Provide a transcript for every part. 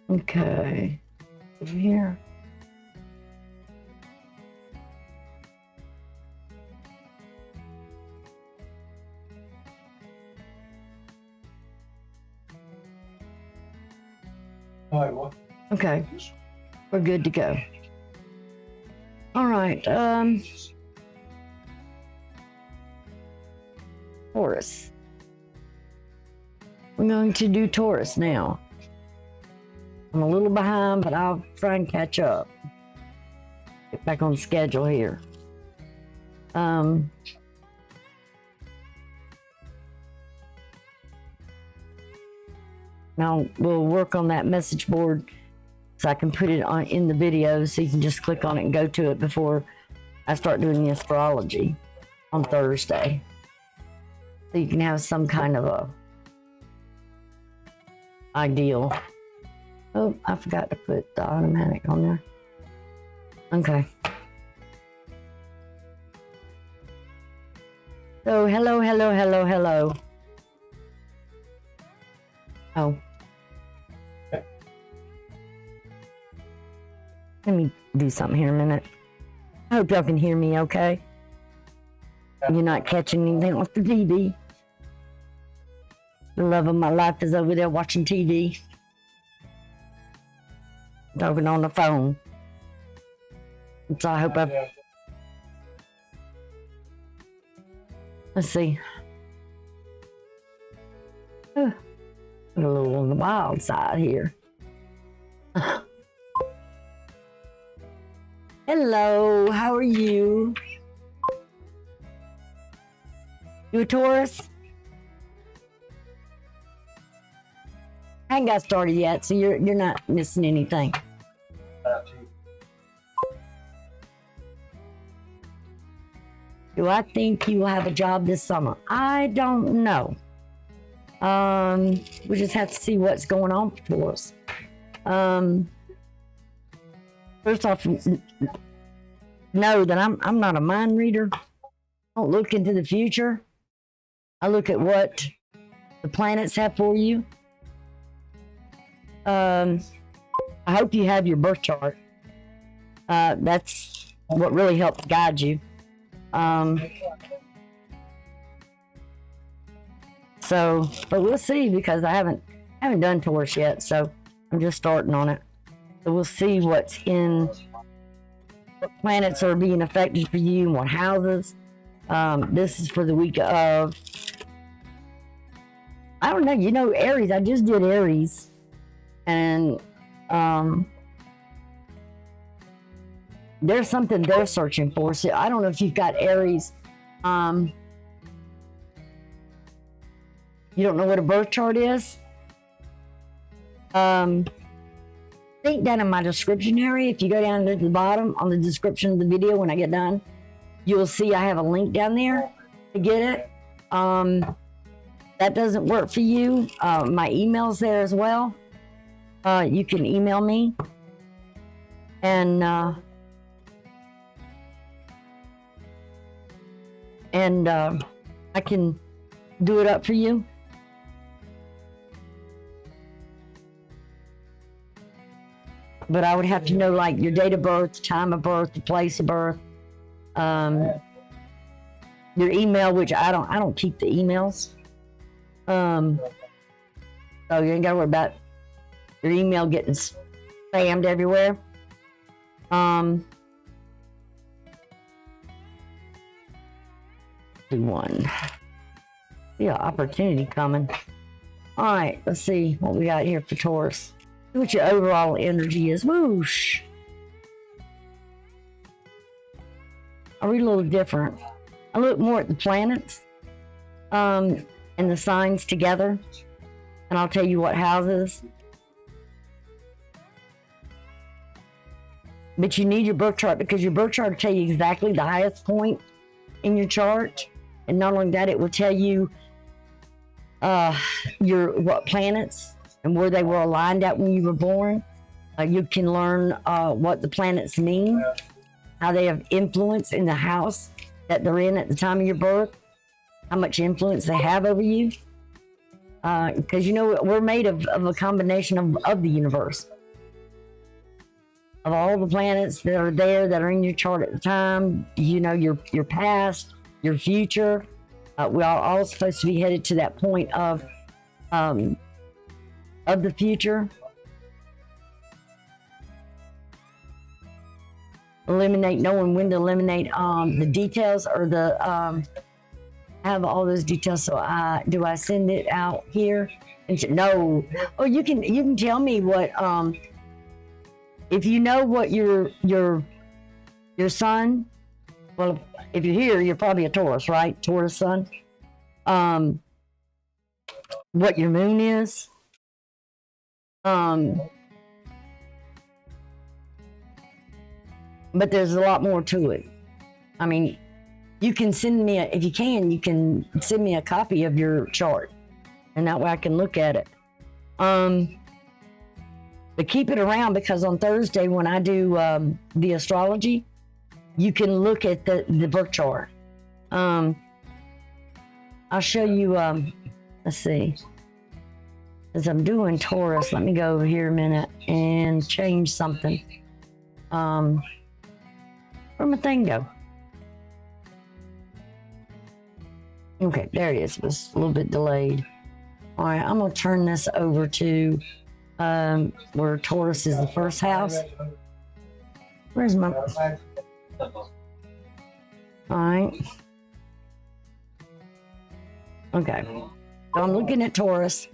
Okay. Over here. Okay, we're good to go. All right, Taurus. We're going to do Taurus now. I'm a little behind, but I'll try and catch up. Get back on schedule here. Now we'll work on that message board so I can put it on in the video so you can just click on it and go to it before I start doing the astrology on Thursday. So you can have some kind of a ideal. Oh, I forgot to put the automatic on there. Okay. So hello, hello, hello, hello. Oh. Let me do something here a minute. I hope y'all can hear me okay. You're not catching anything off the TV. The love of my life is over there watching TV. Talking on the phone. So I hope I've... Let's see. A little on the wild side here. Hello, how are you? You a Taurus? I ain't got started yet, so you're not missing anything. Do I think you will have a job this summer? I don't know. We just have to see what's going on for us. First off, know that I'm not a mind reader. I don't look into the future. I look at what the planets have for you. I hope you have your birth chart. That's what really helps guide you. So, but we'll see, because I haven't done Taurus yet, so I'm just starting on it. So we'll see what planets are being affected for you and what houses. This is for the week of, I don't know, you know, Aries. I just did Aries, and there's something they're searching for. So I don't know if you've got Aries. You don't know what a birth chart is? Think down in my description area. If you go down to the bottom on the description of the video when I get done, you'll see I have a link down there to get it. That doesn't work for you, my email's there as well. You can email me, and I can do it up for you. But I would have to know, like, your date of birth, time of birth, the place of birth, your email, which I don't keep the emails. So you ain't gotta worry about your email getting spammed everywhere. Do one. Yeah, opportunity coming. All right, let's see what we got here for Taurus. See what your overall energy is. Whoosh. I read a little different. I look more at the planets and the signs together, and I'll tell you what houses. But you need your birth chart, because your birth chart will tell you exactly the highest point in your chart. And not only that, it will tell you what planets and where they were aligned at when you were born. You can learn what the planets mean, how they have influence in the house that they're in at the time of your birth, how much influence they have over you. Because you know, we're made of a combination of the universe. of all the planets that are there that are in your chart at the time. You know, your past, your future. We are all supposed to be headed to that point of the future. Eliminate, knowing when to eliminate the details or the have all those details. So do I send it out here? And no. Oh, you can tell me what if you know what your sun. Well, if you're here, you're probably a Taurus, right? Taurus sun. What your moon is. But there's a lot more to it. I mean, you can send me if you can send me a copy of your chart, and that way I can look at it. But keep it around, because on Thursday when I do the astrology, you can look at the birth chart. I'll show you. Let's see. As I'm doing Taurus, let me go over here a minute and change something. Where'd my thing go? Okay, there it is. It was a little bit delayed. All right, I'm gonna turn this over to where Taurus is the first house. Where's my? All right. Okay. So I'm looking at Taurus.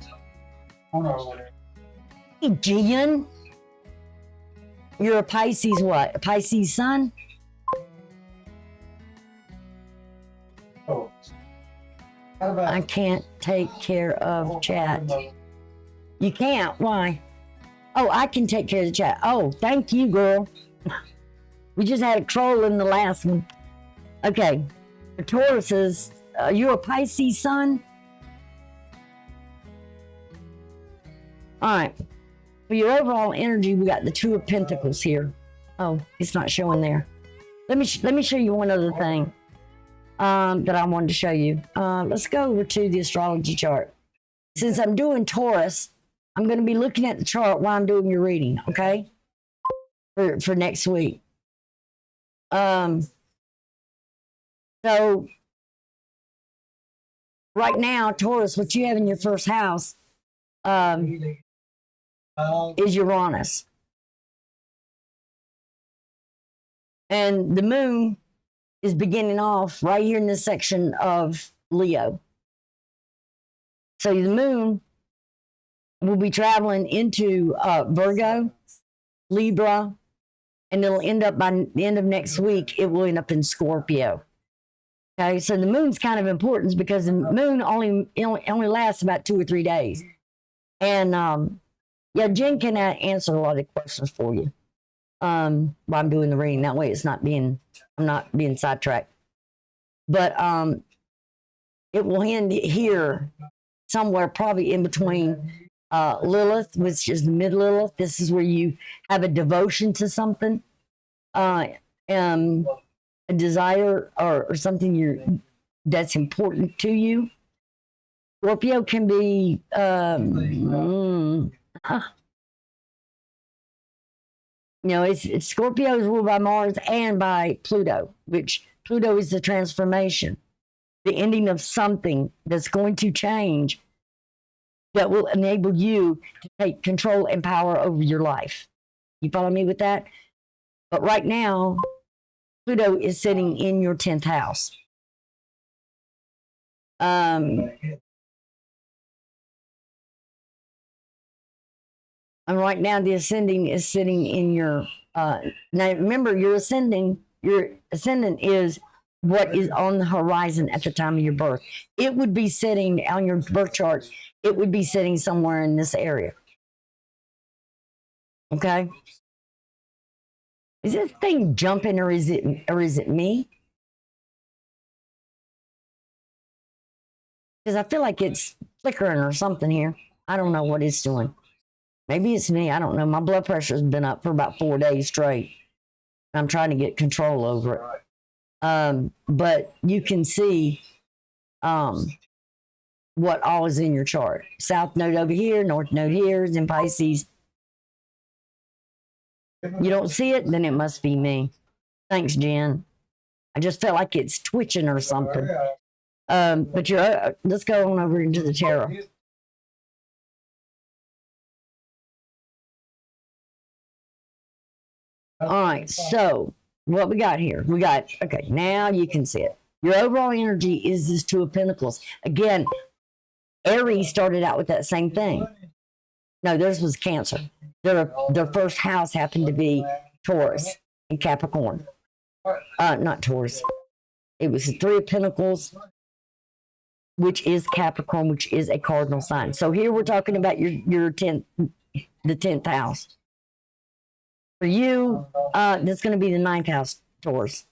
Hey, Gian. You're a Pisces what? A Pisces sun? Oh. I can't take care of chat. You can't? Why? Oh, I can take care of the chat. Oh, thank you, girl. We just had a troll in the last one. Okay. The Tauruses, you're a Pisces sun? All right. For your overall energy, we got the Two of Pentacles here. Oh, it's not showing there. Let me show you one other thing that I wanted to show you. Let's go over to the astrology chart. Since I'm doing Taurus, I'm going to be looking at the chart while I'm doing your reading, okay? For next week. So right now, Taurus, what you have in your first house is Uranus. And the moon is beginning off right here in this section of Leo. So the moon will be traveling into Virgo, Libra, and it'll end up by the end of next week, it will end up in Scorpio. Okay, so the moon's kind of important because the moon only lasts about 2 or 3 days. And yeah, Jen can answer a lot of questions for you while I'm doing the reading. That way I'm not being sidetracked. But it will end here somewhere probably in between Lilith, which is the mid-Lilith. This is where you have a devotion to something, a desire or something that's important to you. Scorpio can be it's Scorpio is ruled by Mars and by Pluto, which Pluto is the transformation, the ending of something that's going to change, that will enable you to take control and power over your life. You follow me with that? But right now, Pluto is sitting in your 10th house. And right now, the ascending is sitting in your. Now, remember, your ascendant is what is on the horizon at the time of your birth. It would be sitting on your birth chart. It would be sitting somewhere in this area. Okay. Is this thing jumping, or is it me? Because I feel like it's flickering or something here. I don't know what it's doing. Maybe it's me. I don't know. My blood pressure's been up for about 4 days straight. I'm trying to get control over it. But you can see what all is in your chart. South node over here, north node here is in Pisces. You don't see it? Then it must be me. Thanks, Jen. I just felt like it's twitching or something. But you're, let's go on over into the tarot. All right, so what we got here? We got, okay, now you can see it. Your overall energy is this Two of Pentacles. Again, Aries started out with that same thing. No, theirs was Cancer. Their first house happened to be Taurus and Capricorn. Not Taurus. It was the Three of Pentacles, which is Capricorn, which is a cardinal sign. So here we're talking about your 10th, the 10th house. For you, that's going to be the 9th house, Taurus.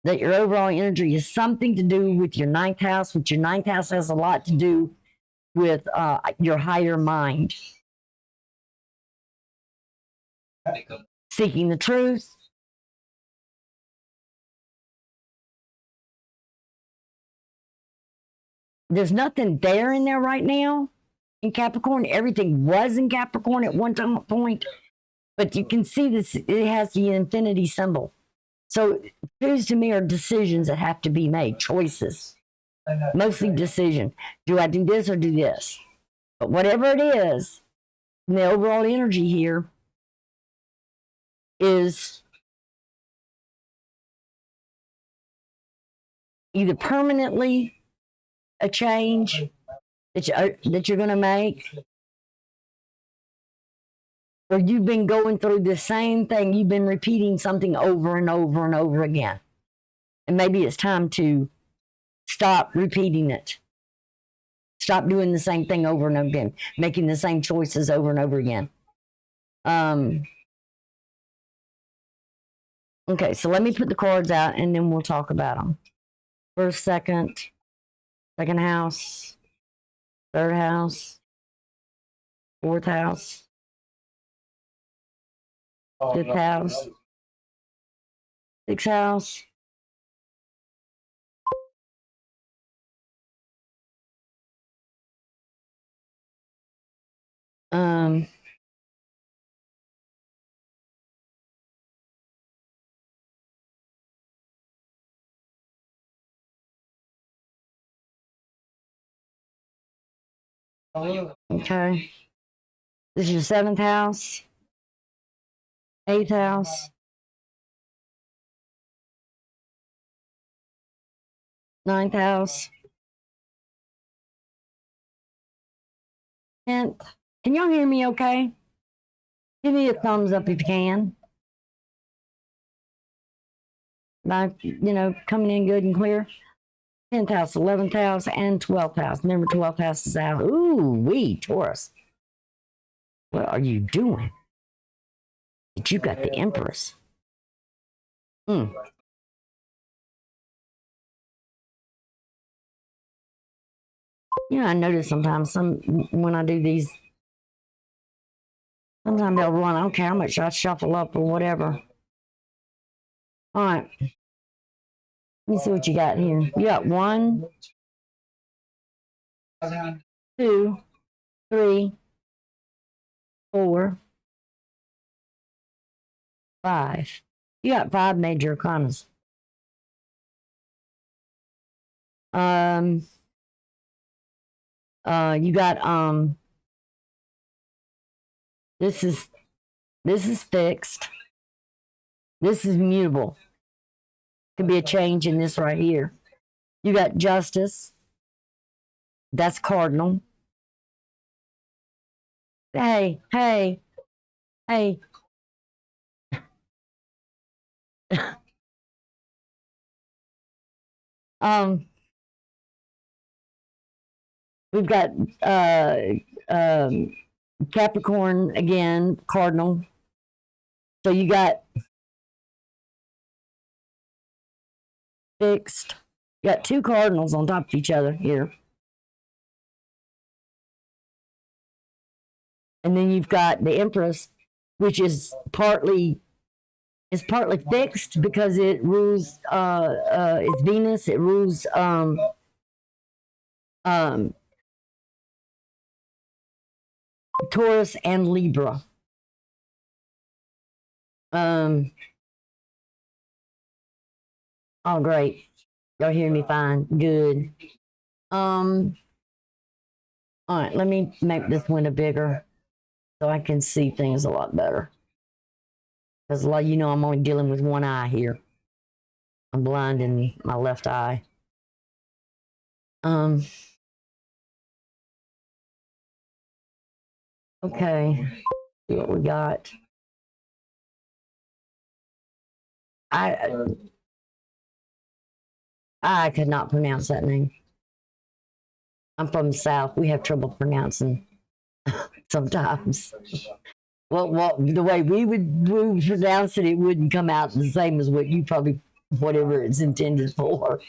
That your overall energy is something to do with your 9th house, which your 9th house has a lot to do with your higher mind. Seeking the truth. There's nothing there in there right now in Capricorn. Everything was in Capricorn at one point, but you can see this, it has the infinity symbol. So truths to me are decisions that have to be made, choices, mostly decision. Do I do this or do this? But whatever it is, the overall energy here is either permanently a change that you're going to make, or you've been going through the same thing. You've been repeating something over and over and over again. And maybe it's time to stop repeating it. Stop doing the same thing over and over again, making the same choices over and over again. Okay, so let me put the cards out and then we'll talk about them. First, second house, third house, fourth house, fifth house, sixth house. Okay. This is your 7th house, 8th house, 9th house, 10th. Can y'all hear me okay? Give me a thumbs up if you can. Coming in good and clear. 10th house, 11th house, and 12th house. Remember, 12th house is out. Ooh, Taurus. What are you doing? But you got the Empress. I notice sometimes when I do these, sometimes they'll run. I don't care how much I shuffle up or whatever. All right. Let me see what you got here. You got 1, 2, 3, 4, 5. You got 5 major arcanas. You got this is fixed. This is mutable. Could be a change in this right here. You got Justice. That's cardinal. Hey. We've got Capricorn again, cardinal. So you got fixed. You got 2 cardinals on top of each other here. And then you've got the Empress, which is partly fixed because it rules it's Venus, it rules Taurus and Libra. Oh, great. Y'all hear me fine. Good. All right, let me make this window bigger so I can see things a lot better. Because I'm only dealing with one eye here. I'm blind in my left eye. Okay. See what we got. I could not pronounce that name. I'm from the South. We have trouble pronouncing sometimes. Well, the way we would pronounce it, it wouldn't come out the same as what you probably, whatever it's intended for.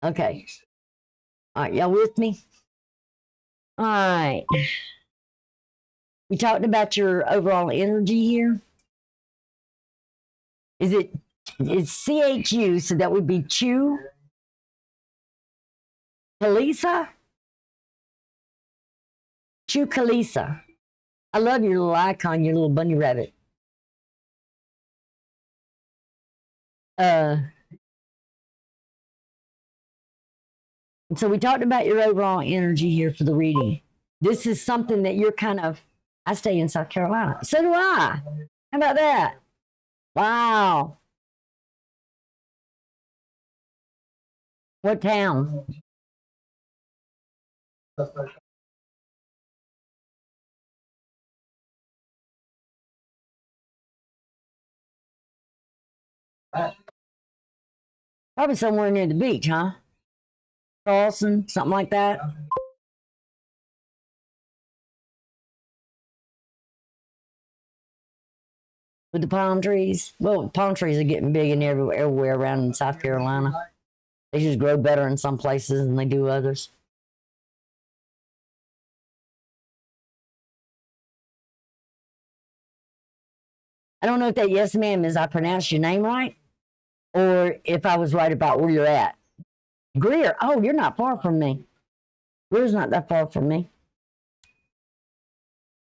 Okay. All right, y'all with me? All right. We talked about your overall energy here. It's CHU, so that would be Chu. Kalisa? Chu Kalisa. I love your little icon, your little bunny rabbit. So we talked about your overall energy here for the reading. This is something that you're I stay in South Carolina. So do I. How about that? Wow. What town? Probably somewhere near the beach, huh? Charleston, something like that. With the palm trees. Well, palm trees are getting big and everywhere around in South Carolina. They just grow better in some places than they do others. I don't know if that yes ma'am is I pronounced your name right or if I was right about where you're at. Greer. Oh, you're not far from me. Greer's not that far from me.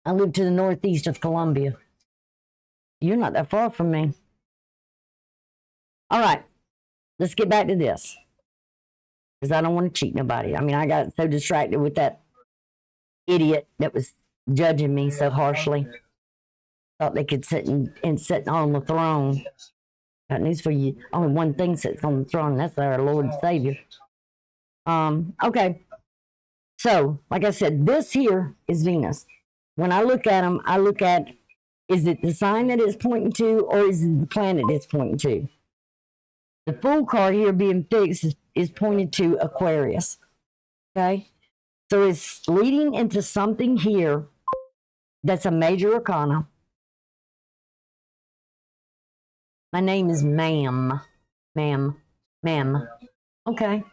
I live to the northeast of Columbia. You're not that far from me. All right, let's get back to this. Because I don't want to cheat nobody. I mean, I got so distracted with that idiot that was judging me so harshly. Thought they could sit on the throne. Got news for you. Only one thing sits on the throne, and that's our Lord and Savior. Okay. So, like I said, this here is Venus. When I look at them, I look at, is it the sign that it's pointing to, or is it the planet it's pointing to? The Fool card here being fixed is pointed to Aquarius. Okay? So it's leading into something here that's a major arcana. My name is Ma'am. Ma'am. Ma'am. Okay.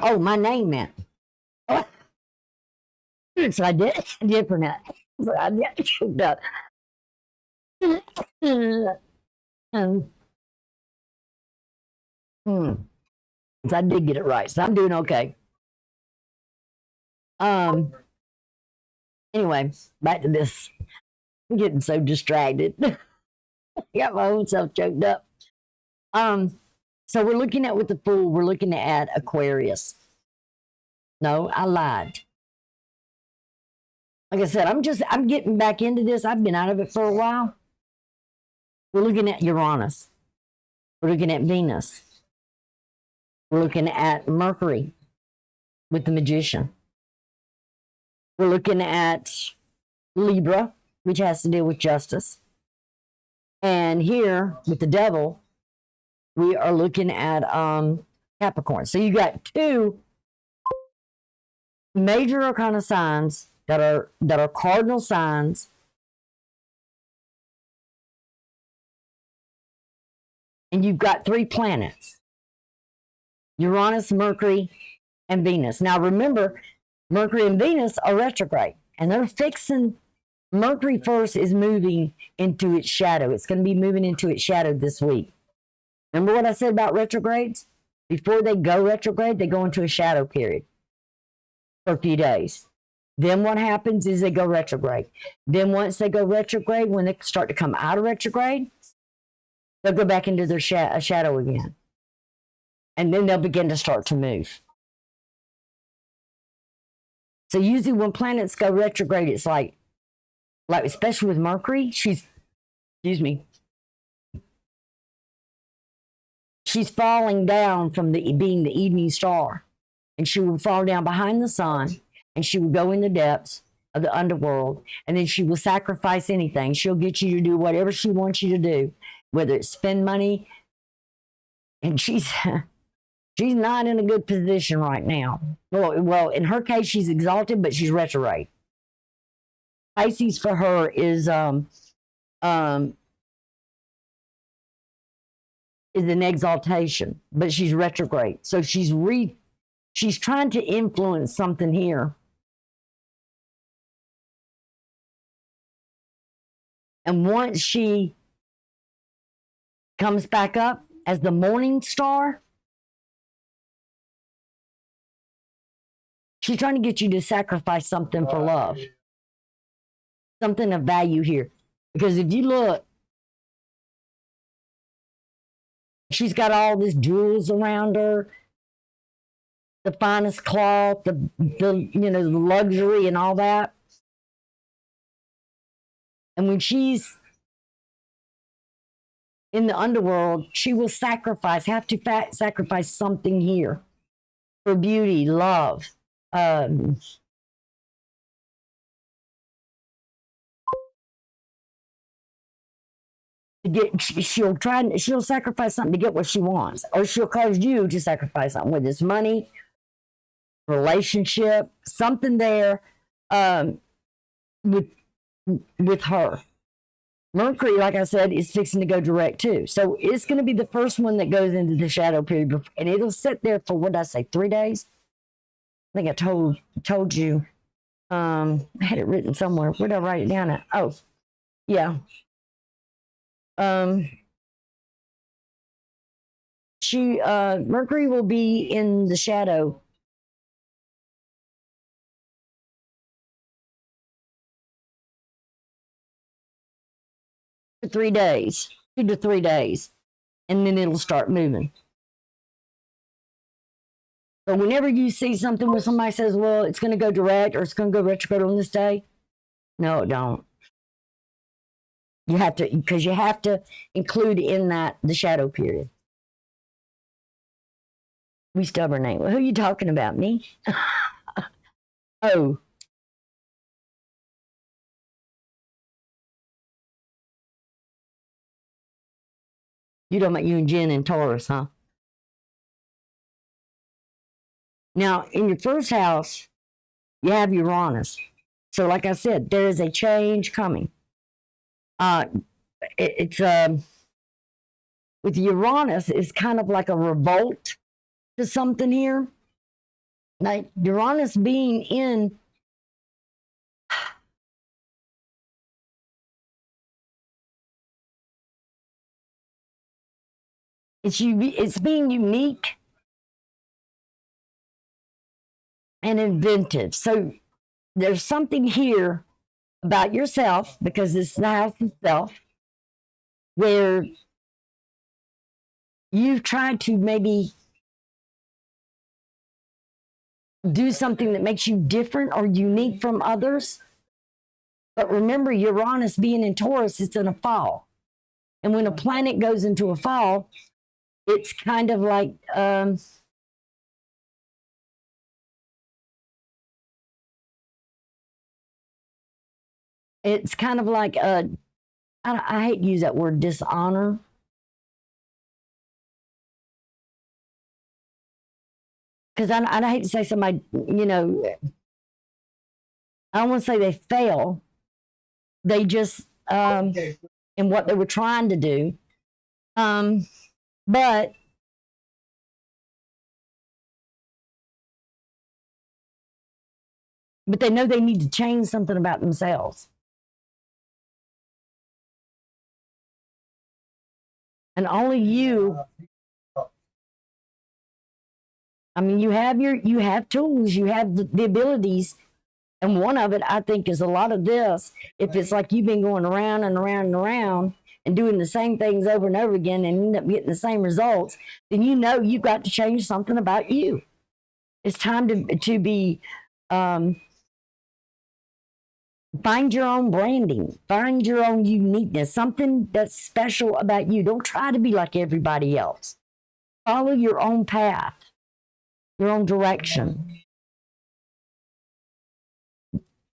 Oh, my name meant. Oh. So I did different. So I did shoot up. So I did get it right. So I'm doing okay. Anyway, back to this. I'm getting so distracted. Got my own self choked up. So we're looking at with the Fool, we're looking at Aquarius. No, I lied. Like I said, I'm getting back into this. I've been out of it for a while. We're looking at Uranus. We're looking at Venus. We're looking at Mercury with the Magician. We're looking at Libra, which has to deal with justice. And here with the Devil, we are looking at Capricorn. So you got two major arcana signs that are cardinal signs. And you've got three planets: Uranus, Mercury, and Venus. Now remember, Mercury and Venus are retrograde, and they're fixing. Mercury first is moving into its shadow. It's going to be moving into its shadow this week. Remember what I said about retrogrades? Before they go retrograde, they go into a shadow period for a few days. Then what happens is they go retrograde. Then once they go retrograde, when they start to come out of retrograde, they'll go back into their shadow again. And then they'll begin to start to move. So usually when planets go retrograde, it's like especially with Mercury, she's falling down from being the evening star. And she will fall down behind the sun, and she will go in the depths of the underworld, and then she will sacrifice anything. She'll get you to do whatever she wants you to do, whether it's spend money. And she's not in a good position right now. Well, in her case, she's exalted, but she's retrograde. Pisces for her is an exaltation, but she's retrograde. So she's trying to influence something here. And once she comes back up as the morning star, she's trying to get you to sacrifice something for love. Something of value here. Because if you look, she's got all these jewels around her, the finest cloth, the luxury and all that. And when she's in the underworld, she will have to sacrifice something here for beauty, love. She'll sacrifice something to get what she wants, or she'll cause you to sacrifice something, whether it's money, relationship, something there with her. Mercury, like I said, is fixing to go direct too. So it's going to be the first one that goes into the shadow period, and it'll sit there for, what did I say, 3 days? I think I told you. I had it written somewhere. Where did I write it down at? Oh, yeah. Mercury will be in the shadow for 3 days, 2 to 3 days, and then it'll start moving. So whenever you see something where somebody says, well, it's going to go direct or it's going to go retrograde on this day, no, don't. You have to, because you have to include in that the shadow period. We stubborn ain't. Well, who are you talking about? Me? Oh. You talking about you and Jen and Taurus, huh? Now, in your first house, you have Uranus. So, like I said, there is a change coming. It's with Uranus, it's kind of like a revolt to something here. Like Uranus being in it's being unique and inventive. So there's something here about yourself, because it's the house itself, where you've tried to maybe do something that makes you different or unique from others. But remember, Uranus being in Taurus, it's in a fall. And when a planet goes into a fall, it's kind of like it's kind of like I hate to use that word, dishonor. Because I hate to say somebody, I don't want to say they fail. They just, in what they were trying to do. But they know they need to change something about themselves. And only you, I mean, you have tools, you have the abilities. And one of it, I think, is a lot of this. If it's like you've been going around and around and around and doing the same things over and over again and end up getting the same results, then you know you've got to change something about you. It's time to be, find your own branding, find your own uniqueness, something that's special about you. Don't try to be like everybody else. Follow your own path, your own direction.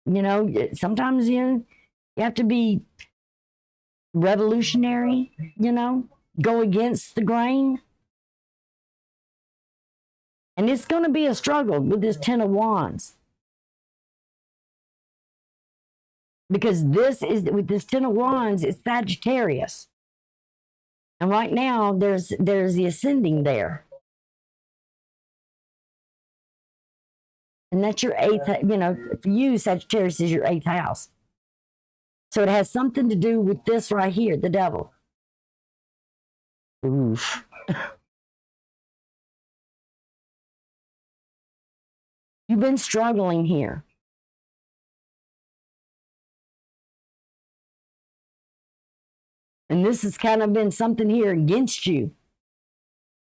You know, sometimes you have to be revolutionary, go against the grain. And it's going to be a struggle with this Ten of Wands. Because with this Ten of Wands, it's Sagittarius. And right now, there's the ascending there. And that's your eighth, for you, Sagittarius is your eighth house. So it has something to do with this right here, the devil. Oof. You've been struggling here. And this has kind of been something here against you.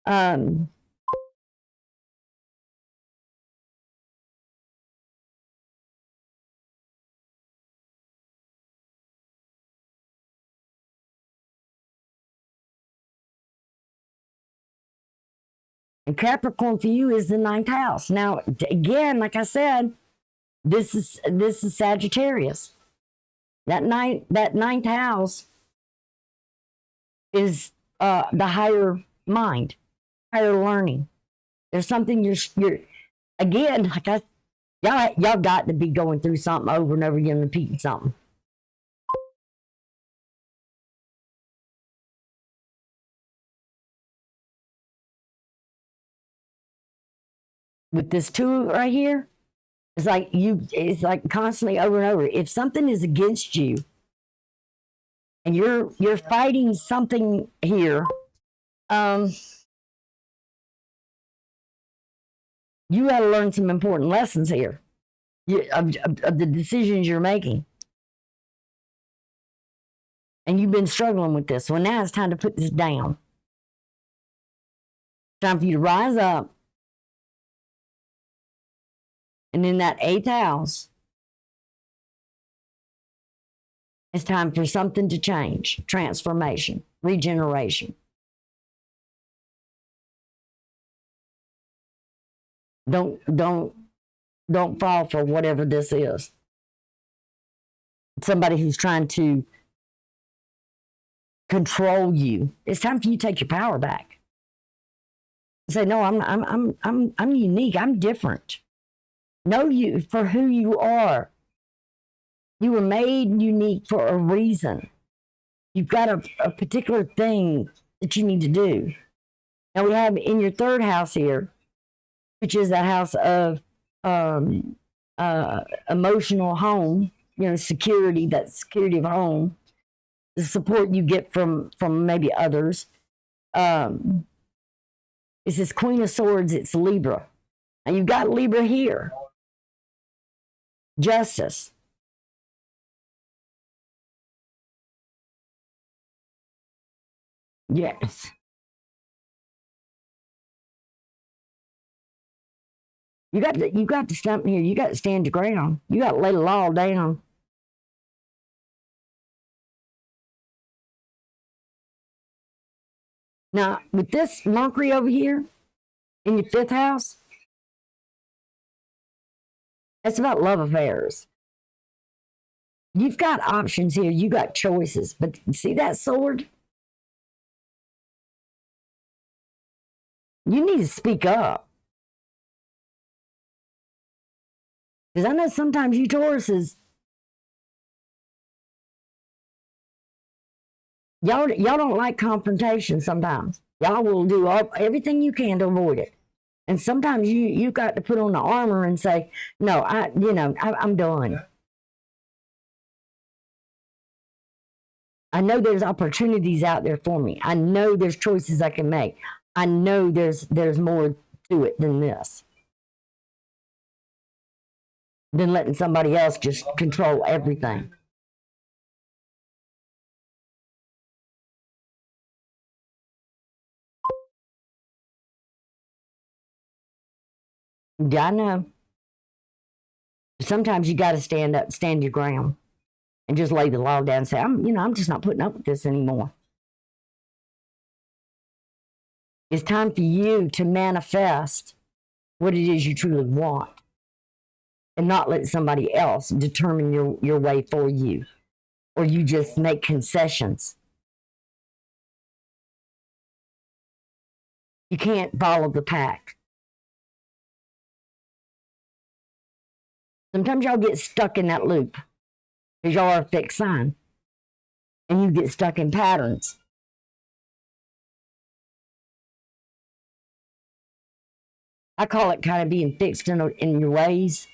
And Capricorn for you is the ninth house. Now, again, like I said, this is Sagittarius. That ninth house is the higher mind, higher learning. There's something you're again, like y'all got to be going through something over and over again, repeating something. With this two right here, it's like constantly over and over. If something is against you and you're fighting something here, you got to learn some important lessons here of the decisions you're making. And you've been struggling with this. Well, now it's time to put this down. Time for you to rise up. And in that eighth house, it's time for something to change, transformation, regeneration. Don't fall for whatever this is. Somebody who's trying to control you. It's time for you to take your power back. Say, no, I'm unique. I'm different. Know you for who you are. You were made unique for a reason. You've got a particular thing that you need to do. Now we have in your third house here, which is the house of emotional home, security, that security of home, the support you get from maybe others. It says Queen of Swords, it's Libra. And you've got Libra here. Justice. Yes. You got to stump here. You got to stand your ground. You got to lay the law down. Now, with this Mercury over here in your fifth house, that's about love affairs. You've got options here. You got choices. But see that sword? You need to speak up. Because I know sometimes you Tauruses, y'all don't like confrontation sometimes. Y'all will do everything you can to avoid it. And sometimes you got to put on the armor and say, no, I'm done. I know there's opportunities out there for me. I know there's choices I can make. I know there's more to it than this. Than letting somebody else just control everything. Yeah, I know. Sometimes you got to stand up, stand your ground, and just lay the law down and say, I'm just not putting up with this anymore. It's time for you to manifest what it is you truly want and not let somebody else determine your way for you, or you just make concessions. You can't follow the pack. Sometimes y'all get stuck in that loop because y'all are a fixed sign and you get stuck in patterns. I call it kind of being fixed in your ways,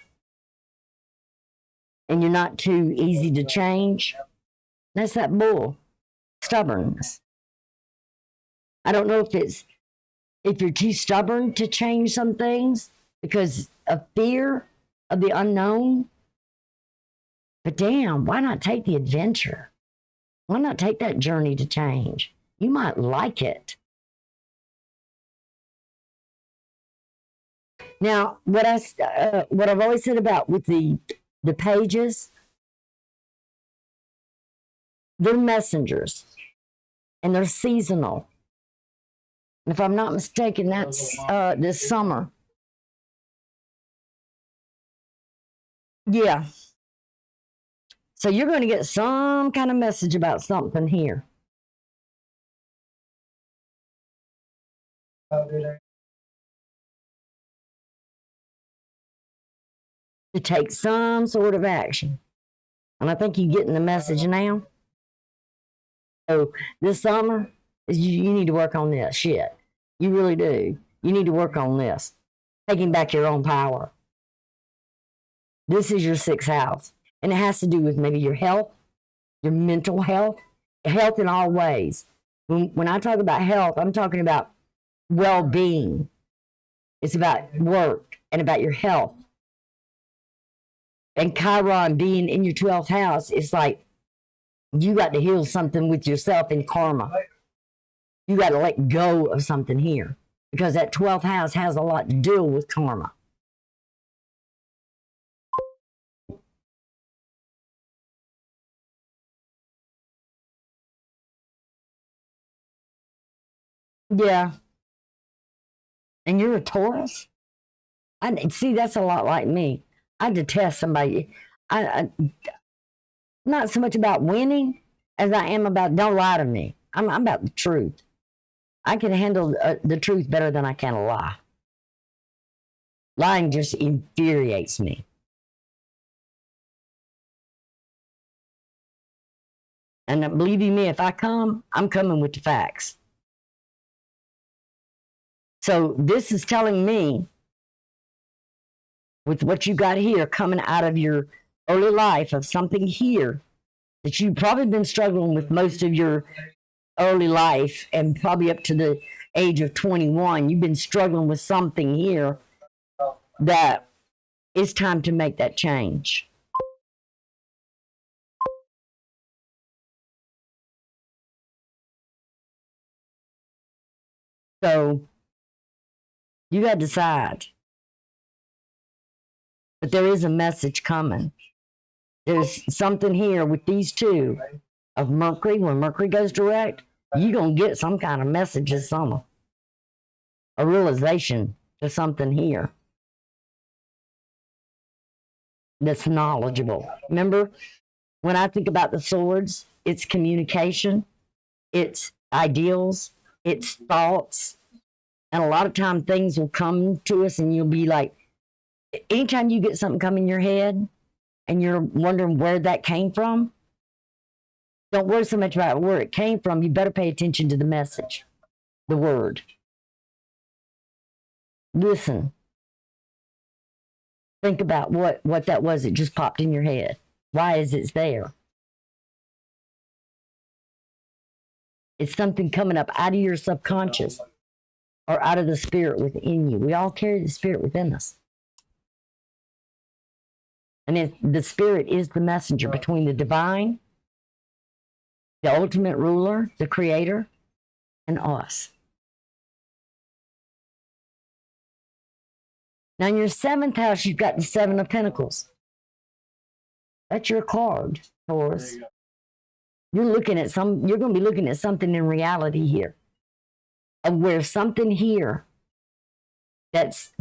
and you're not too easy to change. That's that bull, stubbornness. I don't know if you're too stubborn to change some things because of fear of the unknown. But damn, why not take the adventure? Why not take that journey to change? You might like it. Now, what I've always said about with the pages, they're messengers and they're seasonal. And if I'm not mistaken, that's this summer. Yeah. So you're going to get some kind of message about something here. To take some sort of action. And I think you're getting the message now. So this summer, you need to work on this shit. You really do. You need to work on this. Taking back your own power. This is your sixth house. And it has to do with maybe your health, your mental health, health in all ways. When I talk about health, I'm talking about well-being. It's about work and about your health. And Chiron being in your 12th house, it's like you got to heal something with yourself in karma. You got to let go of something here because that 12th house has a lot to do with karma. Yeah. And you're a Taurus? I see, that's a lot like me. I detest somebody. I not so much about winning as I am about don't lie to me. I'm about the truth. I can handle the truth better than I can a lie. Lying just infuriates me. And believe you me, if I come, I'm coming with the facts. So this is telling me, with what you got here coming out of your early life of something here that you've probably been struggling with most of your early life and probably up to the age of 21, you've been struggling with something here that it's time to make that change. So you got to decide. But there is a message coming. There's something here with these two of Mercury. When Mercury goes direct, you're going to get some kind of message this summer. A realization to something here that's knowledgeable. Remember, when I think about the swords, it's communication, it's ideals, it's thoughts. And a lot of time things will come to us and you'll be like, anytime you get something come in your head and you're wondering where that came from, don't worry so much about where it came from. You better pay attention to the message, the word. Listen. Think about what that was that just popped in your head. Why is it there? It's something coming up out of your subconscious or out of the spirit within you. We all carry the spirit within us. And the spirit is the messenger between the divine, the ultimate ruler, the creator, and us. Now, in your 7th house, you've got the 7 of Pentacles. That's your card, Taurus. You're going to be looking at something in reality here. Of where something here that's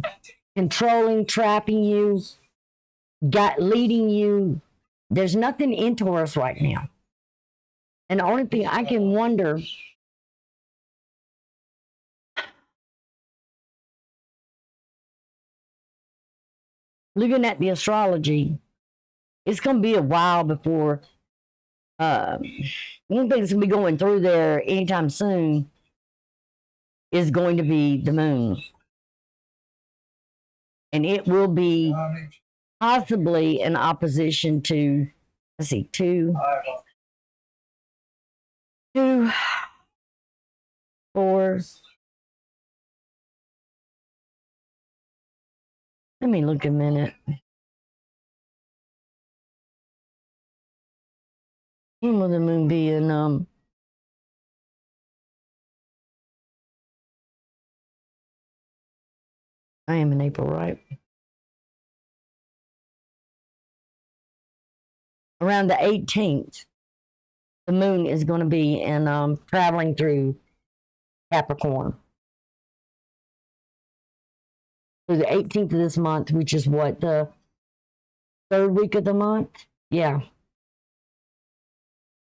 controlling, trapping you, leading you. There's nothing in Taurus right now. And the only thing I can wonder, looking at the astrology, it's going to be a while before one thing that's going to be going through there anytime soon is going to be the moon. And it will be possibly in opposition to, let's see, 2, 4. Let me look a minute. When will the moon be in I am in April, right? Around the 18th, the moon is going to be in traveling through Capricorn. Through the 18th of this month, which is what, the 3rd week of the month? Yeah.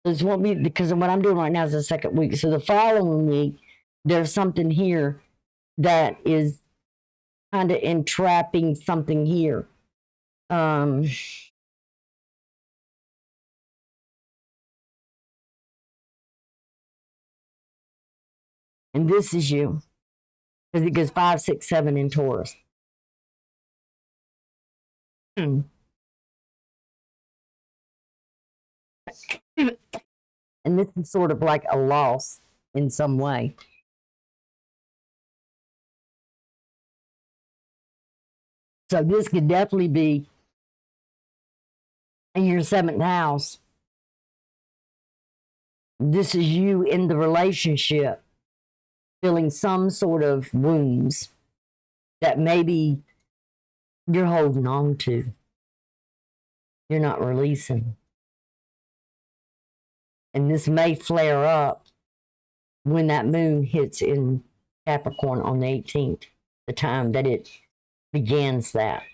This won't be, because what I'm doing right now is the 2nd week. So the following week, there's something here that is kind of entrapping something here. And this is you. Because it goes 5, 6, 7 in Taurus. And this is sort of like a loss in some way. So this could definitely be in your 7th house. This is you in the relationship, feeling some sort of wounds that maybe you're holding on to. You're not releasing. And this may flare up when that moon hits in Capricorn on the 18th, the time that it begins that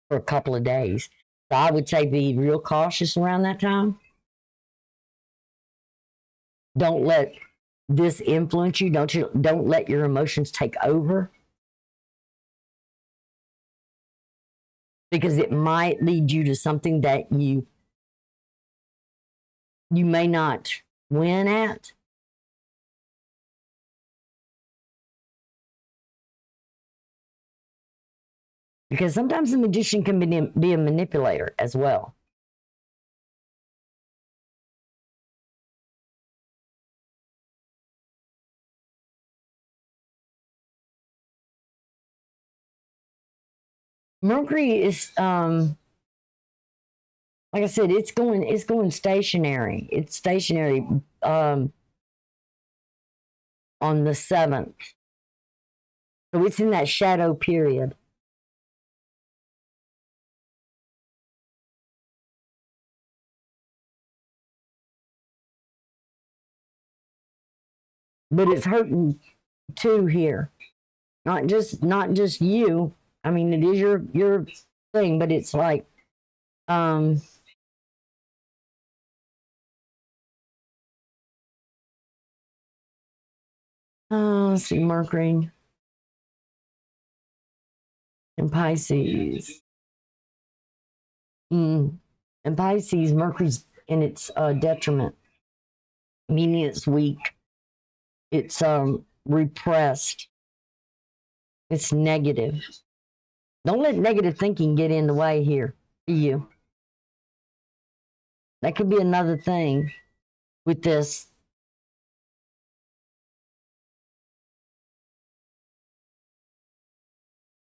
for a couple of days. So I would say be real cautious around that time. Don't let this influence you. Don't let your emotions take over. Because it might lead you to something that you may not win at. Because sometimes the magician can be a manipulator as well. Mercury is, like I said, it's going stationary. It's stationary on the 7th. So it's in that shadow period. But it's hurting too here. Not just you. I mean, it is your thing, but it's like, let's see, Mercury and Pisces. And Pisces, Mercury's in its detriment, meaning it's weak. It's repressed. It's negative. Don't let negative thinking get in the way here for you. That could be another thing with this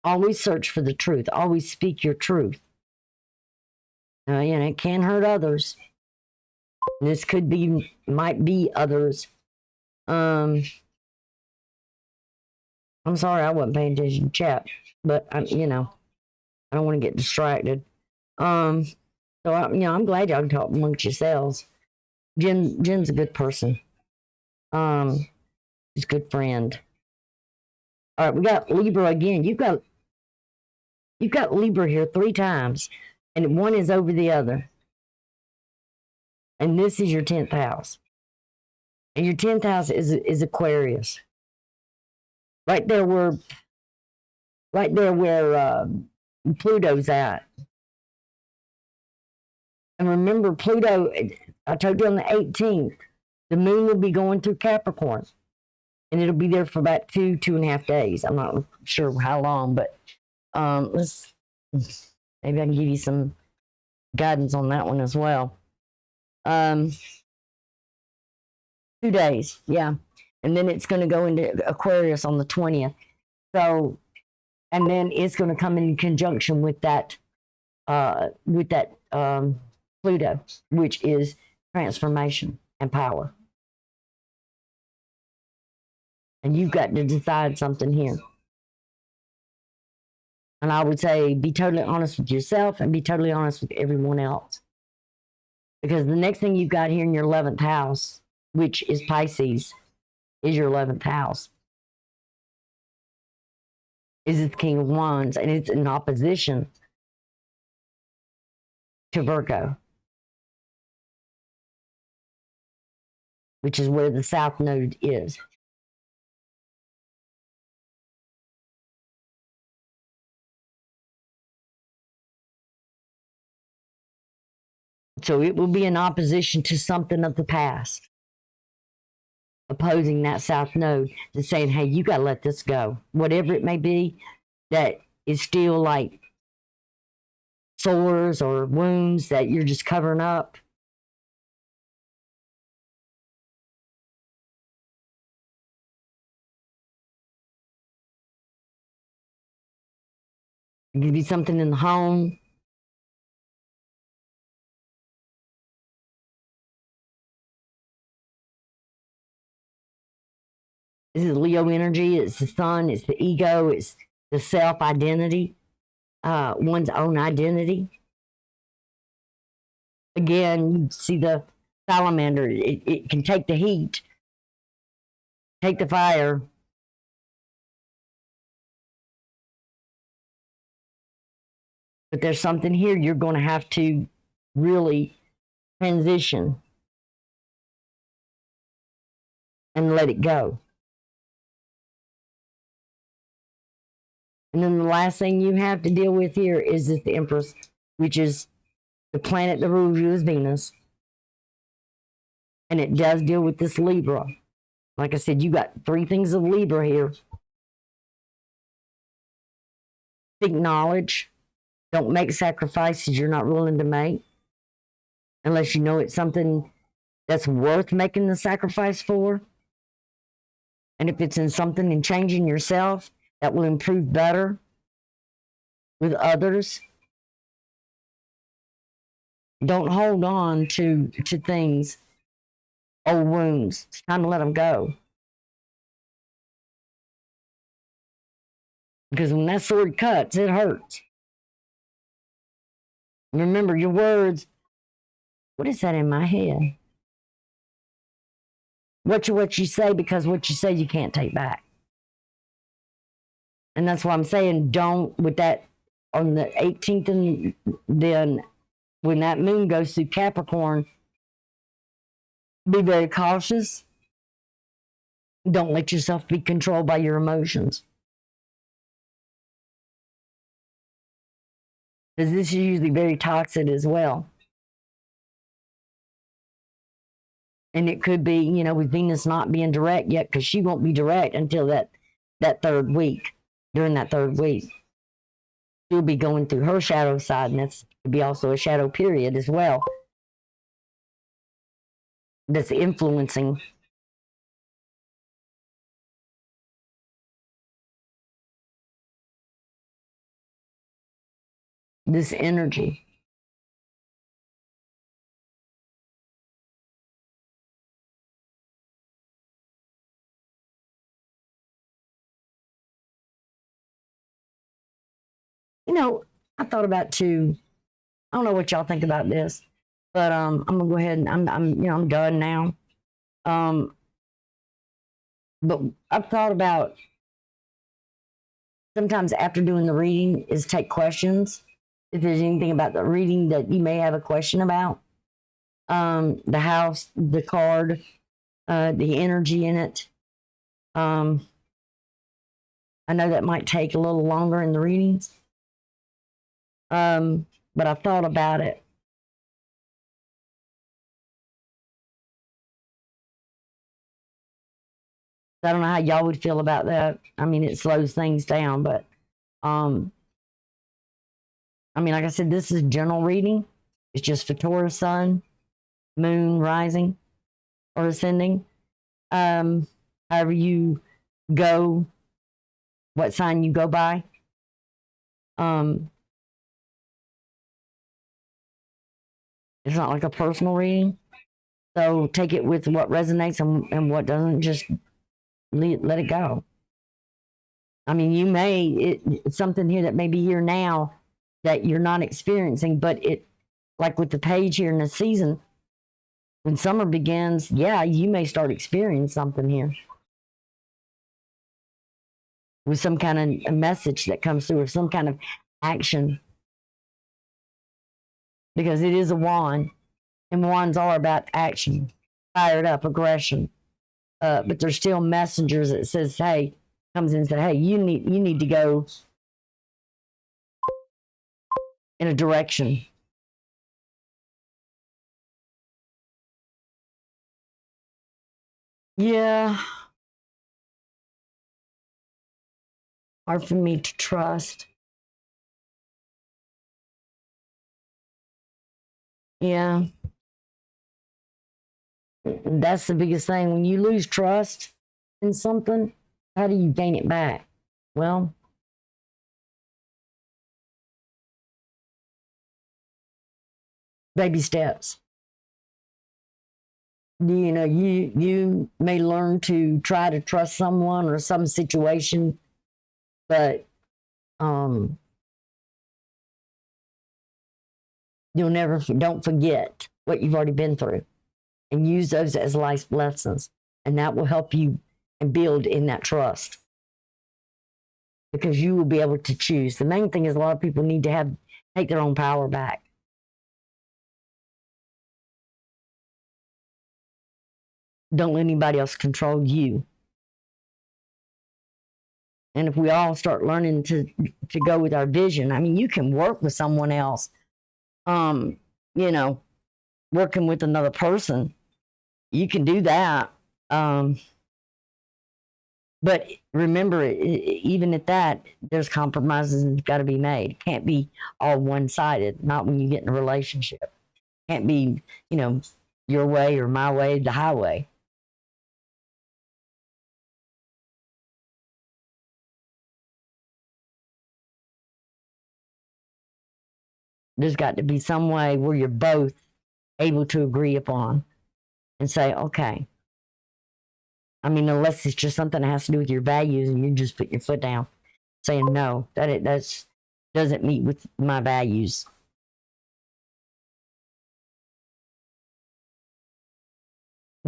Always search for the truth. Always speak your truth. It can hurt others. This might be others. I'm sorry I wasn't paying attention to chat, but I don't want to get distracted. So I'm glad y'all can talk amongst yourselves. Jen's a good person. She's a good friend. All right, we got Libra again. You've got Libra here 3 times, and one is over the other. And this is your 10th house. And your 10th house is Aquarius. Right there where Pluto's at. And remember, Pluto, I told you on the 18th, the moon will be going through Capricorn. And it'll be there for about 2.5 days. I'm not sure how long, but maybe I can give you some guidance on that one as well. 2 days, yeah. And then it's going to go into Aquarius on the 20th. So, and then it's going to come in conjunction with that Pluto, which is transformation and power. And you've got to decide something here. And I would say be totally honest with yourself and be totally honest with everyone else. Because the next thing you've got here in your 11th house, which is Pisces, is your 11th house. Is the King of Wands, and it's in opposition to Virgo, which is where the South Node is. So it will be in opposition to something of the past, opposing that South Node to saying, hey, you got to let this go. Whatever it may be that is still like sores or wounds that you're just covering up. It could be something in the home. This is Leo energy. It's the sun. It's the ego. It's the self-identity, one's own identity. Again, you see the salamander. It can take the heat, take the fire. But there's something here you're going to have to really transition and let it go. And then the last thing you have to deal with here is the Empress, which is the planet that rules you is Venus. And it does deal with this Libra. Like I said, you got 3 things of Libra here. Seek knowledge. Don't make sacrifices you're not willing to make. Unless you know it's something that's worth making the sacrifice for. And if it's in something in changing yourself, that will improve better with others. Don't hold on to things, old wounds. It's time to let them go. Because when that sword cuts, it hurts. Remember your words. What is that in my head? What you say, because what you say you can't take back. And that's why I'm saying don't, with that, on the 18th, and then when that moon goes through Capricorn, be very cautious. Don't let yourself be controlled by your emotions. Because this is usually very toxic as well. And it could be, with Venus not being direct yet, because she won't be direct until that 3rd week. During that 3rd week, she'll be going through her shadow side, and that's to be also a shadow period as well. That's influencing. this energy. You know, I thought about too. I don't know what y'all think about this, but I'm gonna go ahead and I'm done now. But I've thought about sometimes after doing the reading is take questions. If there's anything about the reading that you may have a question about, the house, the card, the energy in it. I know that might take a little longer in the readings. But I thought about it. I don't know how y'all would feel about that. I mean, it slows things down, but I mean, like I said, this is general reading. It's just for Taurus sun, moon, rising, or ascending. However you go, what sign you go by. It's not like a personal reading. So take it with what resonates and what doesn't, just let it go. I mean, you may, it's something here that may be here now that you're not experiencing, but it, like with the page here in the season, when summer begins, yeah, you may start experiencing something here with some kind of a message that comes through or some kind of action. Because it is a wand, and wands are about action, fired up, aggression. But there's still messengers that says, hey, comes in and says, hey, you need to go in a direction. Yeah. Hard for me to trust. Yeah. That's the biggest thing. When you lose trust in something, how do you gain it back? Well, baby steps. You know, you may learn to try to trust someone or some situation, but don't forget what you've already been through, and use those as life lessons, and that will help you and build in that trust, because you will be able to choose. The main thing is a lot of people need to take their own power back. Don't let anybody else control you. And if we all start learning to go with our vision, I mean, you can work with someone else, you know, working with another person, you can do that. But remember, even at that, there's compromises that's got to be made. It can't be all one-sided, not when you get in a relationship. It can't be, you know, your way or my way, the highway. There's got to be some way where you're both able to agree upon and say, okay. I mean, unless it's just something that has to do with your values and you just put your foot down saying, no, that doesn't meet with my values.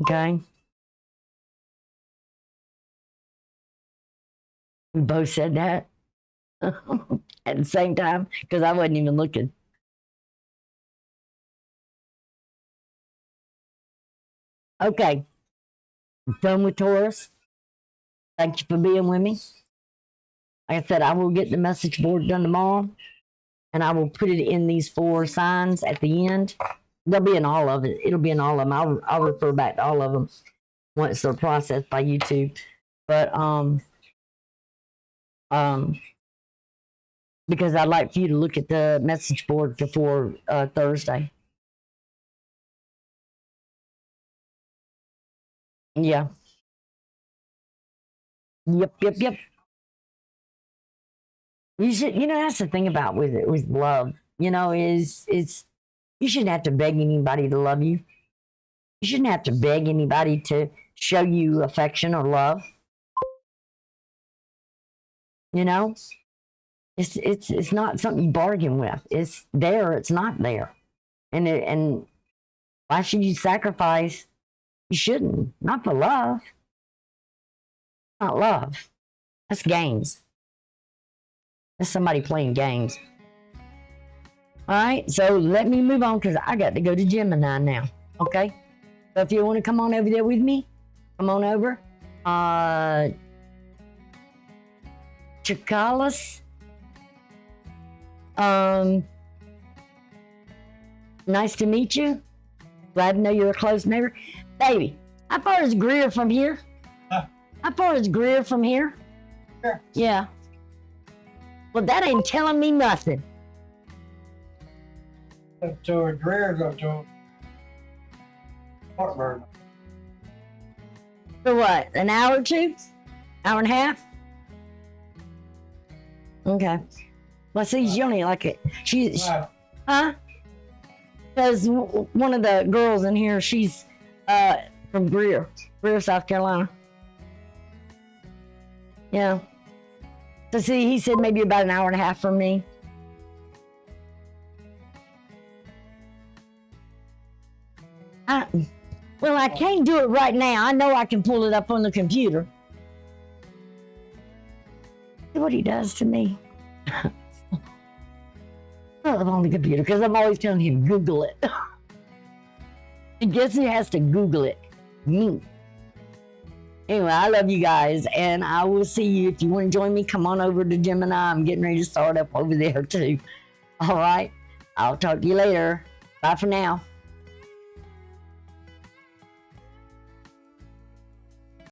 Okay? We both said that at the same time because I wasn't even looking. Okay. I'm done with Taurus. Thank you for being with me. Like I said, I will get the message board done tomorrow, and I will put it in these 4 signs at the end. They'll be in all of it. It'll be in all of them. I'll refer back to all of them once they're processed by YouTube. But because I'd like for you to look at the message board before Thursday. Yeah. Yep. You should, you know, that's the thing about with love. you know, is you shouldn't have to beg anybody to love you. You shouldn't have to beg anybody to show you affection or love. You know, it's not something you bargain with. It's there. It's not there. And why should you sacrifice? You shouldn't. Not for love. Not love. That's games. That's somebody playing games. All right, so let me move on because I got to go to Gemini now. Okay, so if you want to come on over there with me, come on over. Chikalis. Nice to meet you. Glad to know you're a close neighbor. Baby, how far is Greer from here? How far is Greer from here? Sure. Yeah. Well, that ain't telling me nothing. To a Greer, go to Hartburg. For what? An hour or two? Hour and a half? Okay. Well, see, she only like it. Wow. Huh? Because one of the girls in here, she's from Greer, South Carolina. Yeah. So see, he said maybe about an hour and a half from me. Well, I can't do it right now. I know I can pull it up on the computer. See what he does to me. On the computer, because I'm always telling him Google it. I guess he has to Google it. Me. Anyway, I love you guys, and I will see you. If you want to join me, come on over to Gemini. I'm getting ready to start up over there too. All right. I'll talk to you later. Bye for now.